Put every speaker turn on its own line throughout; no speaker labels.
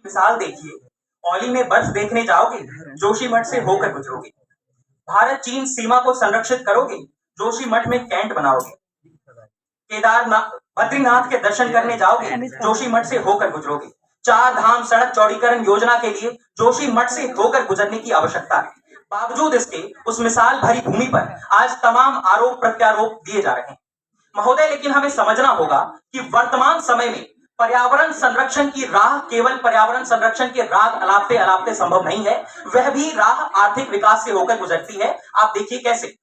मिसाल देखिए, औली में बर्फ देखने जाओगे, जोशीमठ से होकर गुजरोगे। भारत चीन सीमा को संरक्षित करोगे, जोशीमठ में कैंट बनाओगे। केदारनाथ बद्रीनाथ के दर्शन करने जाओगे, जोशीमठ से होकर गुजरोगे। चार धाम सड़क चौड़ीकरण योजना के लिए जोशीमठ से होकर गुजरने की आवश्यकता है। बावजूद इसके उस मिसाल भरी भूमि पर आज तमाम आरोप प्रत्यारोप दिए जा रहे हैं। महोदय, लेकिन हमें समझना होगा कि वर्तमान समय में पर्यावरण संरक्षण की राह केवल पर्यावरण संरक्षण के राग अलापते अलापते संभव नहीं है, वह भी राह आर्थिक विकास से होकर गुजरती है। आप देखिए कैसे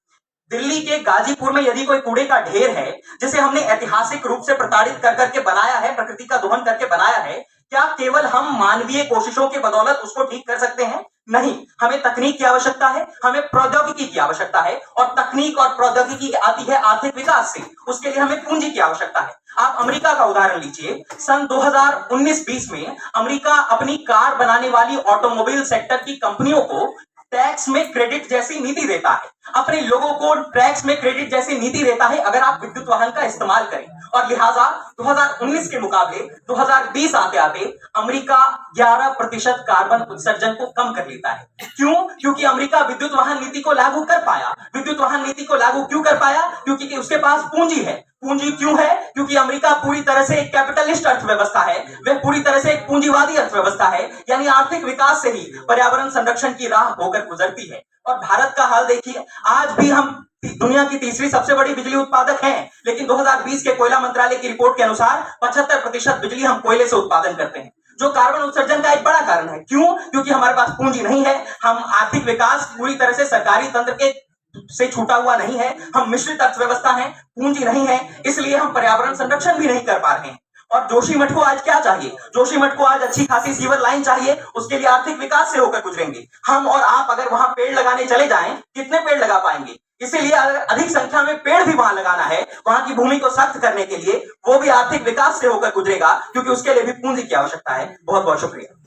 दिल्ली के गाजीपुर में यदि कोई कूड़े का ढेर है जिसे हमने ऐतिहासिक रूप से प्रताड़ित कर करके बनाया है, प्रकृति का दोहन करके बनाया है, क्या केवल हम मानवीय कोशिशों के बदौलत उसको ठीक कर सकते हैं? नहीं, हमें तकनीक की आवश्यकता है, हमें प्रौद्योगिकी की आवश्यकता है, और तकनीक और प्रौद्योगिकी आती है आर्थिक विकास से। उसके लिए हमें पूंजी की आवश्यकता है। आप अमेरिका का उदाहरण लीजिए। सन 2019-20 में अमेरिका अपनी कार बनाने वाली ऑटोमोबाइल सेक्टर की कंपनियों को टैक्स में क्रेडिट जैसी नीति देता है, अपने लोगों को टैक्स में क्रेडिट जैसी नीति देता है अगर आप विद्युत वाहन का इस्तेमाल करें। और लिहाजा 2019 के मुकाबले 2020 आते आते अमेरिका 11% कार्बन उत्सर्जन को कम कर लेता है। क्यों? क्योंकि अमेरिका विद्युत वाहन नीति को लागू कर पाया। विद्युत वाहन नीति को लागू क्यों कर पाया? क्योंकि उसके पास पूंजी है। पूंजी क्यों है? क्योंकि अमेरिका पूरी तरह से एक कैपिटलिस्ट अर्थव्यवस्था है, वह पूरी तरह से एक पूंजीवादी अर्थव्यवस्था है, यानी आर्थिक विकास से ही पर्यावरण संरक्षण की राह होकर गुजरती है। और भारत का हाल देखिए, आज भी हम दुनिया की तीसरी सबसे बड़ी बिजली उत्पादक हैं, लेकिन 2020 के कोयला मंत्रालय की रिपोर्ट के अनुसार 75% बिजली हम कोयले से उत्पादन करते हैं, जो कार्बन उत्सर्जन का एक बड़ा कारण है। क्यों? क्योंकि हमारे पास पूंजी नहीं है, हम आर्थिक विकास पूरी तरह से सरकारी तंत्र के से छूटा हुआ नहीं है, हम मिश्रित अर्थव्यवस्था हैं, पूंजी नहीं है, इसलिए हम पर्यावरण संरक्षण भी नहीं कर पा रहे हैं। और जोशीमठ को आज क्या चाहिए? जोशीमठ को आज अच्छी खासी सीवर लाइन चाहिए, उसके लिए आर्थिक विकास से होकर गुजरेंगे। हम और आप अगर वहां पेड़ लगाने चले जाएं, कितने पेड़ लगा पाएंगे? इसीलिए अगर अधिक संख्या में पेड़ भी वहां लगाना है, वहां की भूमि को सख्त करने के लिए, वो भी आर्थिक विकास से होकर गुजरेगा, क्योंकि उसके लिए भी पूंजी की आवश्यकता है। बहुत बहुत शुक्रिया।